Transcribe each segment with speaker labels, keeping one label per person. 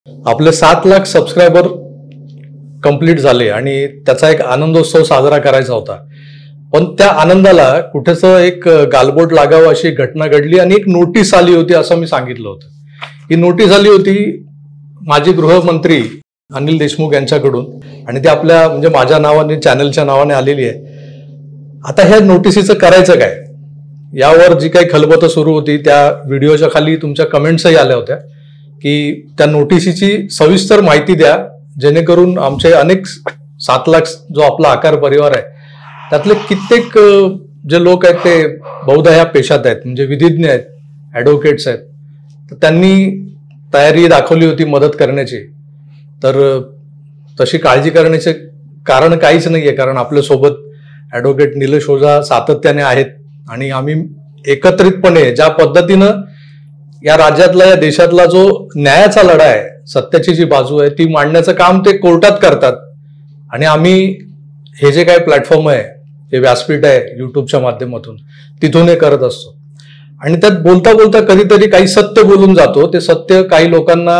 Speaker 1: आपले 7 lakh subscriber complete झाले आणि त्याचा एक आनंदोत्सव साजरा करायचा होता. पण त्या आनंदाला कुठेच एक गालबोट लागावं अशी घटना घडली आणि एक नोटीस आली होती असं मी सांगितलं होतं. ही नोटीस आली होती माजी गृहमंत्री अनिल देशमुख यांच्याकडून आणि ते आपल्या म्हणजे माझ्या नावाने चॅनलच्या नावाने आलेली आहे. आता ह्या नोटिसीचं करायचं काय यावर जी काही खलबत सुरू होती त्या व्हिडिओच्या खाली तुमच्या कमेंट्सही आल्या होत्या की त्या नोटिसीची सविस्तर माहिती द्या जेणेकरून आमचे अनेक 7 लाख जो आपला आकार परिवार आहे त्यातले कित्येक जे लोक आहेत ते बहुधा ह्या पेशात आहेत म्हणजे विधिज्ञ आहेत, ॲडव्होकेट्स आहेत. तर त्यांनी तयारी दाखवली होती मदत करण्याची. तर तशी काळजी करण्याचे कारण काहीच नाहीये कारण आपल्यासोबत ॲडव्होकेट निलेश ओझा सातत्याने आहेत आणि आम्ही एकत्रितपणे ज्या पद्धतीनं या राज्यातला या देशातला जो न्यायाचा लढा आहे, सत्याची जी बाजू आहे ती मांडण्याचं काम ते कोर्टात करतात आणि आम्ही हे जे काही प्लॅटफॉर्म आहे, हे व्यासपीठ आहे युट्यूबच्या माध्यमातून तिथून हे करत असतो. आणि त्यात बोलता बोलता कधीतरी काही सत्य बोलून जातो. ते सत्य काही लोकांना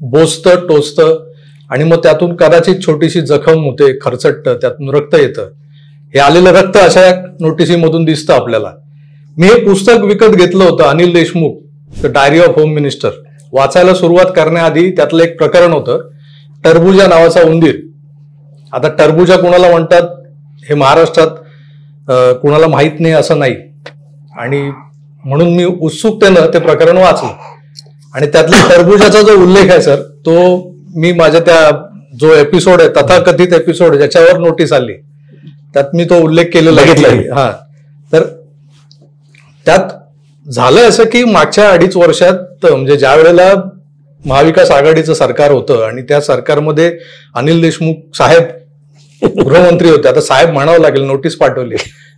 Speaker 1: बोचतं, टोचतं आणि मग त्यातून कदाचित छोटीशी जखम होते, खरचटतं, त्यातून रक्त येतं. हे आलेलं रक्त अशा नोटिसीमधून दिसतं आपल्याला. मी हे पुस्तक विकत घेतलं होतं Anil Deshmukh, the diary of home minister. वाचायला सुरुवात करण्याआधी त्यातलं एक प्रकरण होतं, टरबुजा नावाचा उंदीर. आता टरबुजा कुणाला म्हणतात हे महाराष्ट्रात कुणाला माहीत नाही असं नाही आणि म्हणून मी उत्सुकतेनं ते प्रकरण वाचलं आणि त्यातल्या टरबुजाचा जो उल्लेख आहे सर तो मी माझ्या त्या जो एपिसोड आहे तथाकथित एपिसोड ज्याच्यावर नोटीस आली त्यात मी तो उल्लेख केलेला आहे. हा, तर त्यात झालं असं की मागच्या 2.5 वर्षात म्हणजे ज्या वेळेला महाविकास आघाडीचं सरकार होतं आणि त्या सरकारमध्ये अनिल देशमुख साहेब गृहमंत्री होते. आता साहेब म्हणावं लागेल, नोटीस पाठवली.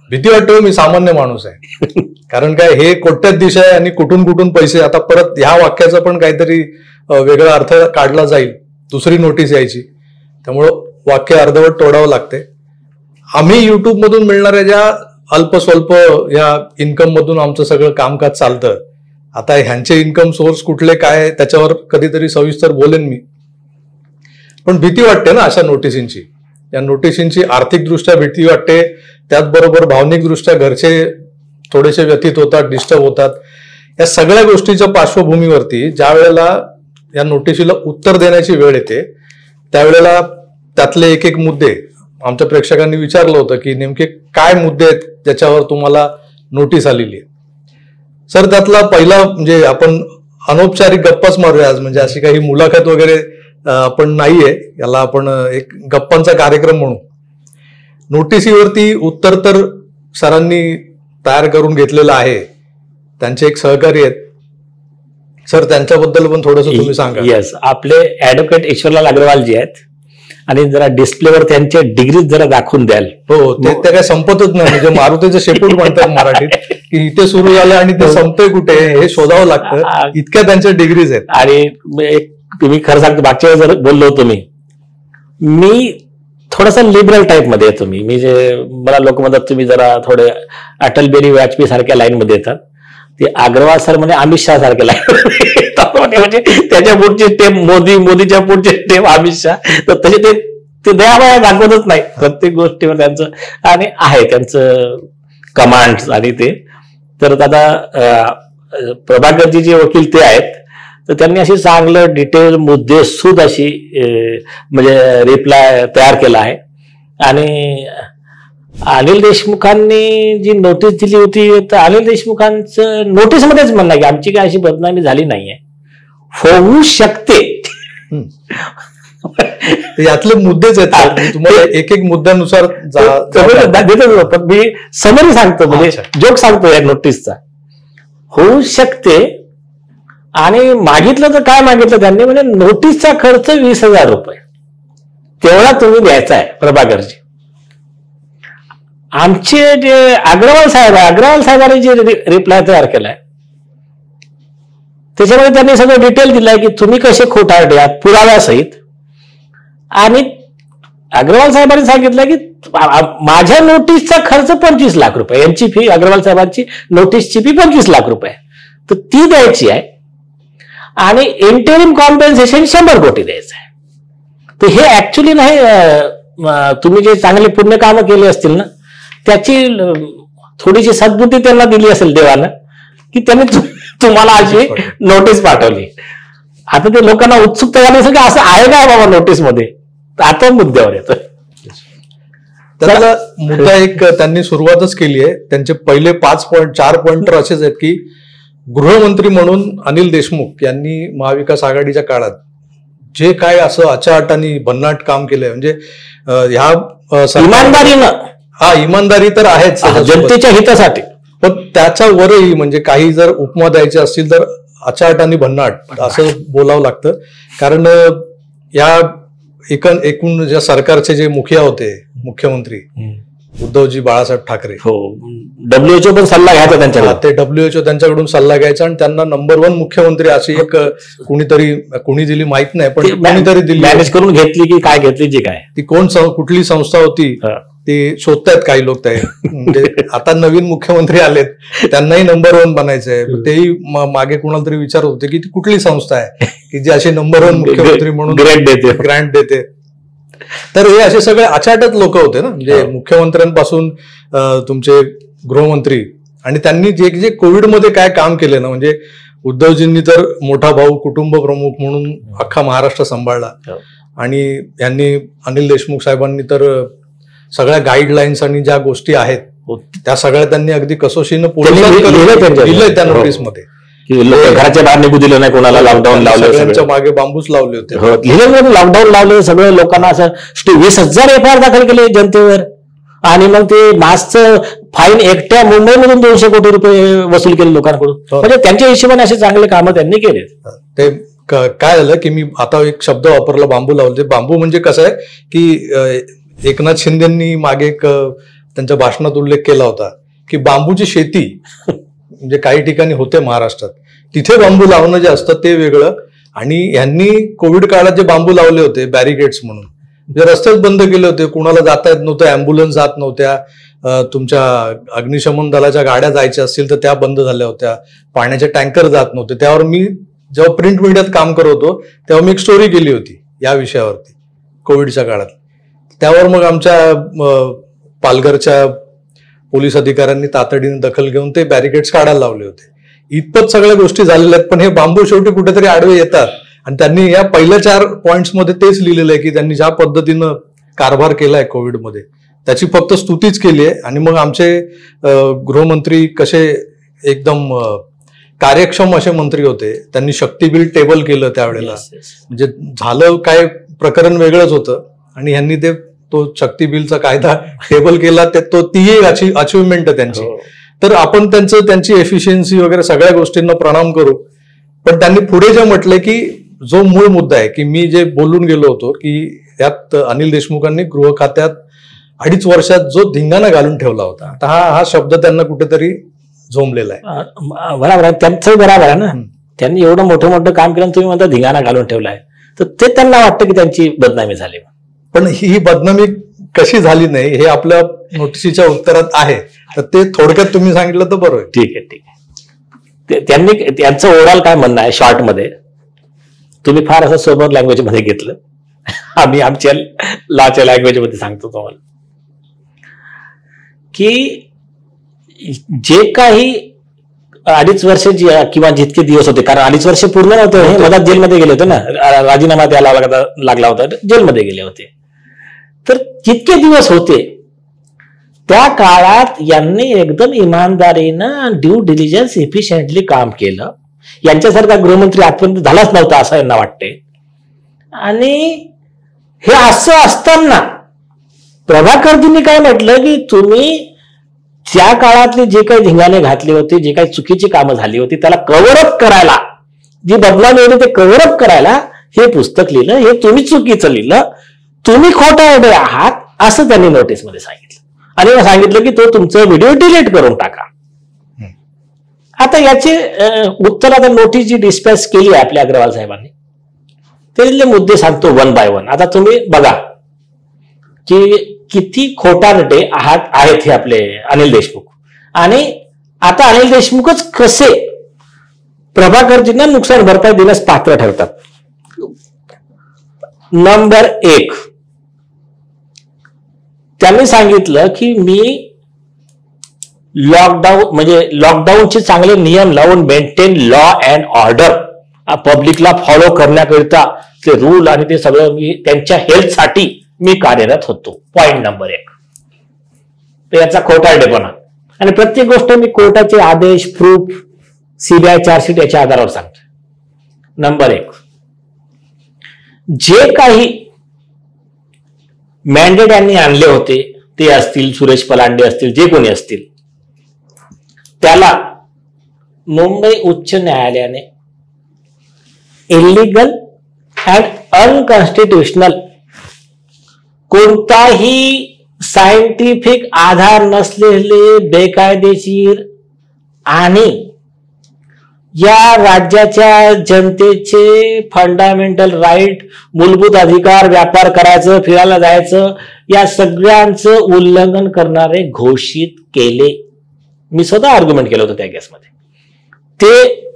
Speaker 1: भीती वाटते, मी सामान्य माणूस आहे कारण काय हे कोट्याधीश आहे आणि कुठून कुठून पैसे. आता परत ह्या वाक्याचा पण काहीतरी वेगळा अर्थ काढला जाईल, दुसरी नोटीस यायची, त्यामुळं वाक्य अर्धवट तोडावं लागते. आम्ही युट्यूब मधून मिळणाऱ्या ज्या अल्प स्वल्प या इन्कम मधून आमचं सगळं कामकाज चालतं. आता ह्यांचे इन्कम सोर्स कुठले काय त्याच्यावर कधीतरी सविस्तर बोलेन मी. पण भीती वाटते ना अशा नोटिसींची. या नोटिसींची आर्थिकदृष्ट्या भीती वाटते, त्याचबरोबर भावनिकदृष्ट्या घरचे थोडेसे व्यथित होतात, डिस्टर्ब होतात. या सगळ्या गोष्टीच्या पार्श्वभूमीवरती ज्या वेळेला या नोटिसीला उत्तर देण्याची वेळ येते त्यावेळेला त्यातले एक मुद्दे आमच्या प्रेक्षकांनी विचारलं होतं की नेमके काय मुद्दे आहेत ज्याच्यावर तुम्हाला नोटीस आलेली आहे. सर त्यातला पहिला म्हणजे आपण अनौपचारिक गप्पाच मारूया आज, म्हणजे अशी काही मुलाखत वगैरे आपण नाहीये, याला आपण एक गप्पांचा कार्यक्रम म्हणू. नोटिसीवरती उत्तर तर सरांनी तयार करून घेतलेलं आहे, त्यांचे एक सहकारी आहेत सर, त्यांच्याबद्दल पण थोडंसं तुम्ही सांगा.
Speaker 2: येस, आपले ऍडव्होकेट ईश्वरलाल अग्रवाल जी आहेत आणि जरा डिस्प्लेवर त्यांच्या डिग्रीज जरा दाखवून द्याल.
Speaker 1: हो, ते काय संपतच नाही, म्हणजे मारुतीचं शेपूट म्हणतात मराठीत की इथे सुरू झालं आणि ते संपतंय कुठे हे शोधावं लागतं, इतक्या त्यांच्या डिग्रीज आहेत.
Speaker 2: आणि तुम्ही खरं सांगतो, मागच्या वेळेस जर बोललो होतो मी थोडासा लिबरल टाईप मध्ये येतो. मी जे मला लोक म्हणतात तुम्ही जरा थोडे अटल बिहारी वाजपेयी सारख्या लाईन मध्ये येतात. ते अग्रवाल सर म्हणजे अमित शहा सारख्या लाईन म्हणजे त्याच्या पुढचे स्टेप मोदीच्या पुढचे स्टेप अमित शहा. तर तसे ते दयामाया दाखवतच नाही प्रत्येक गोष्टीवर त्यांचं आणि आहे त्यांचं कमांड्स आणि ते. तर आता प्रभाकरजी जे वकील ते आहेत तर त्यांनी अशी चांगलं डिटेल मुद्देसूद अशी म्हणजे रिप्लाय तयार केला आहे. आणि अनिल देशमुखांनी जी नोटीस दिली होती तर अनिल देशमुखांचं नोटीसमध्येच म्हणणं की आमची काय अशी बदनामी झाली नाहीये, होऊ शकते.
Speaker 1: यातले मुद्देच आहेत, तुम्हाला एक मुद्द्यानुसार
Speaker 2: देतो. पण मी समरी सांगतो, म्हणजे जोक सांगतो या नोटीसचा. होऊ शकते. आणि मागितलं तर काय मागितलं त्यांनी, म्हणजे नोटीसचा खर्च 20,000 रुपये तेवढा तुम्ही द्यायचा आहे प्रभाकरजी. आमचे जे अग्रवाल साहेबांनी जे रिप्लाय तयार केलाय त्याच्यामध्ये त्यांनी सगळं डिटेल दिलंय की तुम्ही कसे खोटारडे आहात पुराव्यासहित. आणि अग्रवाल साहेबांनी सांगितलं की माझ्या नोटीसचा खर्च 25 लाख रुपये, यांची फी अग्रवाल साहेबांची नोटीसची फी 25 लाख रुपये, तर ती द्यायची आहे. आणि इंटरिम कॉम्पेन्सेशन 100 कोटी द्यायचं आहे. तर हे ऍक्च्युली नाही, तुम्ही जे चांगले पुण्य कामं केली असतील ना त्याची थोडीशी सद्बुद्धी त्यांना दिली असेल देवानं, की त्यांनी तुम्हाला अशी नोटीस पाठवली. आता ते लोकांना उत्सुकता झाली असेल की असं आहे का बाबा नोटीस मध्ये. तर आता मुद्द्यावर येतो.
Speaker 1: त्याला मुद्दा एक त्यांनी सुरुवातच केली आहे. त्यांचे पहिले 4 पॉइंट तर असेच आहेत की गृहमंत्री म्हणून अनिल देशमुख यांनी महाविकास आघाडीच्या काळात जे काय असं अचाट भन्नाट काम केलंय, म्हणजे ह्या
Speaker 2: इमानदारीनं,
Speaker 1: इमानदारी तर आहेच
Speaker 2: जनतेच्या हितासाठी,
Speaker 1: पण त्याच्या वरही म्हणजे काही जर उपमा द्यायचे असतील तर अचाट आणि भन्नाट असं बोलावं लागतं. कारण या एकूण ज्या सरकारचे जे मुखिया होते, मुख्यमंत्री उद्धवजी बाळासाहेब ठाकरे,
Speaker 2: WHO पण सल्ला घ्यायचा त्यांच्याकडे,
Speaker 1: ते WHO त्यांच्याकडून सल्ला घ्यायचा आणि त्यांना नंबर 1 मुख्यमंत्री अशी एक कुणी दिली माहित नाही, पण कुणीतरी दिली,
Speaker 2: मॅनेज करून घेतली की काय घेतली जी काय
Speaker 1: ती कुठली संस्था होती ते शोधतायत काही लोक. म्हणजे आता नवीन मुख्यमंत्री आलेत, त्यांनाही नंबर 1 बनायचंय. तेही मागे कुणाला तरी विचारत होते की ती कुठली संस्था आहे की जी अशी नंबर 1 मुख्यमंत्री म्हणून ग्रँट देते. तर हे असे सगळे अचाटच लोक होते ना, म्हणजे मुख्यमंत्र्यांपासून तुमचे गृहमंत्री, आणि त्यांनी जे कोविडमध्ये काय काम केलं ना, म्हणजे उद्धवजींनी तर मोठा भाऊ, कुटुंब प्रमुख म्हणून अख्खा महाराष्ट्र सांभाळला, आणि यांनी अनिल देशमुख साहेबांनी तर सगळ्या गाईडलाईन्स आणि ज्या गोष्टी आहेत त्या सगळ्या त्यांनी अगदी कसोशीनं दिलंय त्या नोटीसमध्ये.
Speaker 2: घराच्या बाहेर निघू दिलं नाही कोणाला, लॉकडाऊन लावलं,
Speaker 1: सगळ्यांच्या मागे बांबूच लावले होते,
Speaker 2: लॉकडाऊन लावलं, सगळं लोकांना असं 20,000 FIR दाखल केले जनतेवर, आणि मग ते मास्कचं फाईन एकट्या मुंबईमधून 200 कोटी रुपये वसूल केले लोकांकडून. म्हणजे त्यांच्या हिशोबाने असे चांगले कामं त्यांनी केले.
Speaker 1: ते काय झालं की मी आता एक शब्द वापरला, बांबू लावले. बांबू म्हणजे कसं आहे की एकनाथ शिंदेंनी मागे एक त्यांच्या भाषणात उल्लेख केला होता की बांबूची शेती म्हणजे काही ठिकाणी होते महाराष्ट्रात, तिथे बांबू लावणं जे असतं ते वेगळं, आणि यांनी कोविड काळात जे बांबू लावले होते बॅरिकेड्स म्हणून, जे रस्तेच बंद केले होते, कुणाला जाता येत नव्हतं, अँब्युलन्स जात नव्हत्या, तुमच्या अग्निशमन दलाच्या गाड्या जायच्या असतील तर त्या बंद झाल्या होत्या, पाण्याचे टँकर जात नव्हते. त्यावर मी जेव्हा प्रिंट मीडियात काम करत होतो तेव्हा मी एक स्टोरी केली होती या विषयावरती कोविडच्या काळात. त्यावर मग आमच्या पालघरच्या पोलीस अधिकाऱ्यांनी तातडीने दखल घेऊन ते बॅरिकेड्स काढायला लावले होते. इतपत सगळ्या गोष्टी झालेल्या आहेत, पण हे बांबू शेवटी कुठेतरी आडवे येतात, आणि त्यांनी या पहिल्या 4 पॉइंट्समध्ये तेच लिहिलेलं आहे की त्यांनी ज्या पद्धतीनं कारभार केलाय कोविडमध्ये त्याची फक्त स्तुतीच केली आहे. आणि मग आमचे गृहमंत्री कसे एकदम कार्यक्षम असे मंत्री होते, त्यांनी शक्ती बिल टेबल केलं त्यावेळेला. म्हणजे झालं काय प्रकरण वेगळंच होतं, आणि ह्यांनी तो शक्ती बिलचा कायदा टेबल केला, ती एक अचिव्हमेंट आहे त्यांची. तर आपण त्यांची एफिशियन्सी वगैरे सगळ्या गोष्टींना प्रणाम करू. पण त्यांनी पुढे जे म्हटले की जो मूळ मुद्दा आहे की मी जे बोलून गेलो होतो की यात अनिल देशमुखांनी गृह खात्यात 2.5 वर्षात जो धिंगाणा घालून ठेवला होता, आता हा शब्द त्यांना कुठेतरी झोंबलेला आहे.
Speaker 2: बरोबर आहे, त्यांचं बरोबर आहे ना. त्यांनी एवढं मोठं काम केलं, तुम्ही म्हणता धिंगाणा घालून ठेवलाय, तर ते त्यांना वाटतं की त्यांची बदनामी झाली.
Speaker 1: पण ही बदनामी कशी झाली नाही हे आपल्या नोटिसीच्या उत्तरात आहे, तर ते थोडक्यात तुम्ही सांगितलं तर बरोबर.
Speaker 2: ठीक आहे. त्यांचं ओव्हरऑल काय म्हणणं आहे शॉर्ट मध्ये, तुम्ही फार असं सोबर लँग्वेज मध्ये घेतलं, आम्ही आमच्या लॉच्या लँग्वेज मध्ये सांगतो तुम्हाला की जे काही 2.5 वर्ष किंवा जितके दिवस होते, कारण 2.5 वर्ष पूर्ण नव्हते, मधात जेलमध्ये गेले होते ना, राजीनामा द्यायला लागला होता, जेलमध्ये गेले होते. तर जितके दिवस होते त्या काळात यांनी एकदम इमानदारीनं ड्यू डिलिजन्स इफिशियंटली काम केलं. यांच्यासारखा गृहमंत्री आजपर्यंत झालाच नव्हता असं यांना वाटते. आणि हे असं असताना प्रभाकरजींनी काय म्हटलं की तुम्ही त्या काळातली जे काही धिंगाणे घातले होते, जे काही चुकीची कामं झाली होती, त्याला कव्हरअप करायला, जी बदनामी होती ते कव्हरअप करायला हे पुस्तक लिहिलं, हे तुम्ही चुकीचं लिहिलं, तुम्ही खोटारडे आहात असं त्यांनी नोटीसमध्ये सांगितलं. आणि सांगितलं की तो तुमचा व्हिडिओ डिलीट करून टाका. आता याचे उत्तर, आता नोटीस जी डिस्पॅच केली आहे आपल्या अग्रवाल साहेबांनी, त्यातले मुद्दे सांगतो 1 by 1. आता तुम्ही बघा की किती खोटारडे आहेत हे आपले अनिल देशमुख. आणि आता अनिल देशमुखच कसे प्रभाकरजींना नुकसान भरपाई देण्यास पात्र ठरतात. नंबर 1, त्यांनी सांगितलं की मी लॉकडाऊनचे चांगले नियम लावून मेंटेन लॉ अँड ऑर्डर पब्लिकला फॉलो करण्याकरिता ते रूल आणि ते सगळं मी त्यांच्या हेल्थसाठी मी कार्यरत होतो. Point number 1. तर याचा खोटारडेपणा. आणि प्रत्येक गोष्ट मी कोर्टाचे आदेश, प्रूफ, सीबीआय चार्जशीट याच्या आधारावर सांगतो. नंबर 1, जे काही मॅन्डेट यांनी आणले होते ते असतील, सुरेश पलांडे असतील, जे कोणी असतील, त्याला मुंबई उच्च न्यायालयाने इलिगल अँड अनकॉन्स्टिट्युशनल, कोणताही सायंटिफिक आधार नसलेले, बेकायदेशीर आणि या राज्याच्या जनतेचे फंडामेंटल राईट, मूलभूत अधिकार, व्यापार करायचं, फिरायला जायचं, या सगळ्यांचं उल्लंघन करणारे घोषित केले. मी स्वतः आर्ग्युमेंट केलं होतं त्या केसमध्ये. ते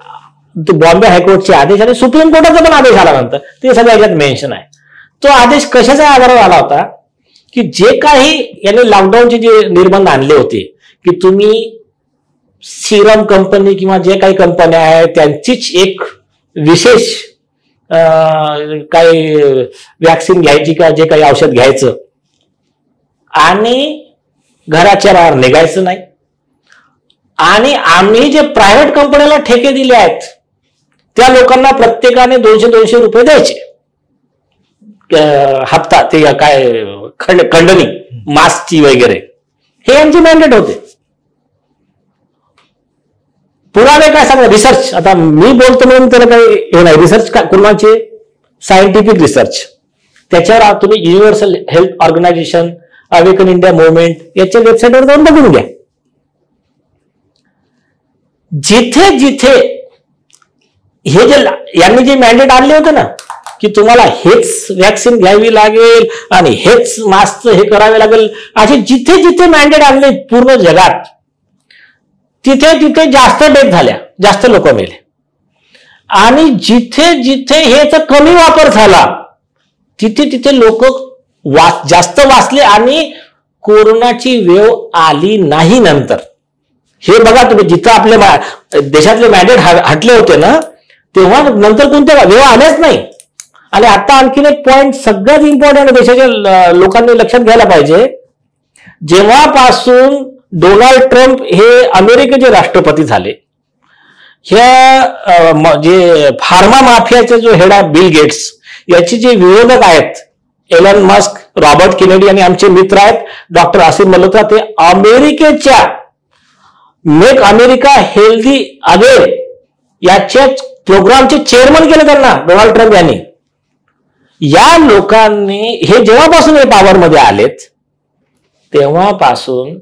Speaker 2: बॉम्बे हायकोर्टचे आदेश आणि सुप्रीम कोर्टाचा पण आदेश आल्यानंतर ते सगळ्या याच्यात मेन्शन आहे. तो आदेश कशाच्या आधारावर आला होता की जे काही यांनी लॉकडाऊनचे जे निर्बंध आणले होते की तुम्ही सिरम कंपनी किंवा जे काही कंपन्या आहेत त्यांचीच एक विशेष काही वॅक्सिन घ्यायची का जे काही औषध घ्यायचं आणि घराच्या बाहेर निघायचं नाही. आणि आम्ही जे प्रायव्हेट कंपन्याला ठेके दिले आहेत त्या लोकांना प्रत्येकाने 200-200 रुपये द्यायचे हप्ता, ते काय खंडणी मास्कची वगैरे, हे यांचे मॅन्डेट होते. पुरावे काय सांगा, रिसर्च, आता मी बोलतो म्हणून त्याला काही हे नाही, रिसर्च कोणाचे, सायंटिफिक रिसर्च, त्याच्यावर तुम्ही universal health organisation, awaken India movement याच्या वेबसाईटवर जाऊन बघून घ्या. जिथे जिथे हे जे यांनी जे मॅन्डेट आणले होते ना की तुम्हाला हेच वॅक्सिन घ्यावी लागेल आणि हेच मास्क हे करावे लागेल, असे जिथे जिथे मॅन्डेट आणले पूर्ण जगात, तिथे तिथे जास्त डेथ झाल्या, जास्त लोक मेले. आणि जिथे जिथे हेचा कमी वापर झाला तिथे तिथे लोक जास्त वाचले आणि कोरोनाची वेव आली नाही नंतर. हे बघा तुम्ही, जिथं आपल्या देशातले मॅन्डेट हटले होते ना तेव्हा नंतर कोणत्या वेव आल्याच नाही. आणि आता आणखीन एक पॉइंट सगळ्यात इम्पॉर्टंट देशाच्या लोकांनी लक्षात घ्यायला पाहिजे. जेव्हापासून डोनाल्ड ट्रम्प हे अमेरिकेचे राष्ट्रपती झाले, ह्या जे फार्मा माफियाचे जो हेड आहे बिल गेट्स, याचे जे विरोधक आहेत एलन मस्क, रॉबर्ट केनेडी आणि आमचे मित्र आहेत डॉक्टर आसिम मल्होत्रा, ते अमेरिकेच्या मेक अमेरिका हेल्दी अगेन याच्या प्रोग्रामचे चेअरमन केले त्यांना डोनाल्ड ट्रम्प यांनी. या लोकांनी हे जेव्हापासून हे पॉवरमध्ये आलेत तेव्हापासून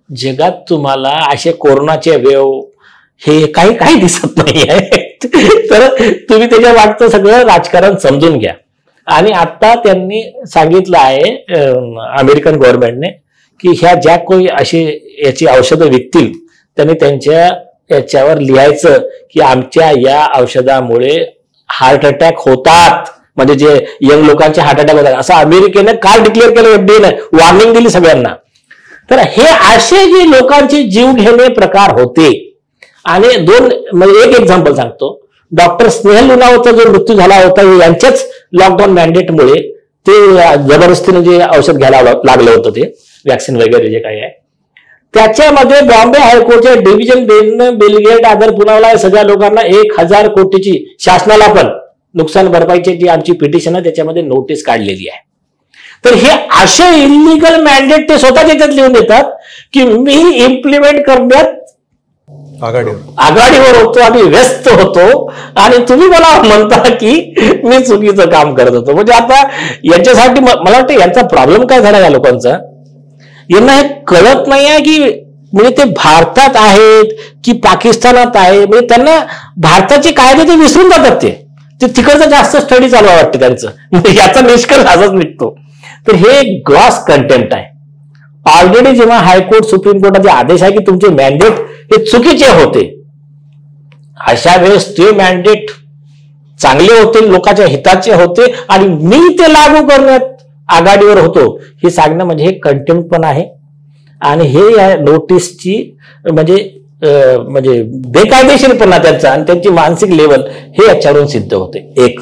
Speaker 2: जगात तुम्हाला असे कोरोनाचे वेव हे काही दिसत नाही आहे. तर तुम्ही त्याच्या मागचं सगळं राजकारण समजून घ्या. आणि आता त्यांनी सांगितलं आहे अमेरिकन गव्हर्नमेंटने की ह्या ज्या कोणी अशी याची औषधं विकतील त्यांनी त्यांच्या याच्यावर लिहायचं की आमच्या या औषधामुळे हार्ट अटॅक होतात, म्हणजे जे यंग लोकांचे हार्ट अटॅक होतात असं अमेरिकेनं काल डिक्लेअर केलं, एफडीएनं वॉर्निंग दिली सगळ्यांना. तर हे असे जे लोकांचे जीव घेणे प्रकार होते. आणि म्हणजे एक एक्झाम्पल सांगतो, डॉक्टर स्नेहल लुनावचा जो मृत्यू झाला होता यांच्याच लॉकडाऊन मॅन्डेटमुळे ते जबरदस्तीने जे औषध घ्यायला लागलं होतं ते वॅक्सिन वगैरे जे काही आहे, त्याच्यामध्ये बॉम्बे हायकोर्टच्या डिव्हिजन बेंचने बिलगेट आदर पुनावला सगळ्या लोकांना 1,000 कोटीची, शासनाला पण नुकसान भरपाईची जी आमची पिटिशन आहे त्याच्यामध्ये नोटीस काढलेली आहे. तर हे असे इलिगल मॅन्डेट ते स्वतः त्याच्यात लिहून देतात की मी इम्प्लिमेंट करण्यात आघाडीवर होतो आणि व्यस्त होतो आणि तुम्ही मला म्हणता की मी चुकीचं काम करत होतो. म्हणजे आता यांच्यासाठी मला वाटतं यांचा प्रॉब्लेम काय झाला या लोकांचा, यांना हे कळत नाही आहे की म्हणजे ते भारतात आहेत की पाकिस्तानात आहे, म्हणजे त्यांना भारताचे कायदे ते विसरून जातात. ते तिकडचं जास्त स्टडी चालू वाटते त्यांचं, म्हणजे याचा निष्कर्ष असाच निघतो. तर हे ग्रॉस कंटेम्प्ट आहे. ऑलरेडी जेव्हा हायकोर्ट सुप्रीम कोर्टाचे आदेश आहे की तुमचे मॅन्डेट हे चुकीचे होते अशा वेळेस ते मॅन्डेट चांगले होते, लोकांच्या हिताचे होते आणि मी ते लागू करण्यात आघाडीवर होतो हे सांगणं म्हणजे हे कंटेम्प्ट पण आहे आणि हे या नोटीसची म्हणजे बेकायदेशीरपणा त्यांचा आणि त्यांची मानसिक लेवल हे याच्यावरून सिद्ध होते. एक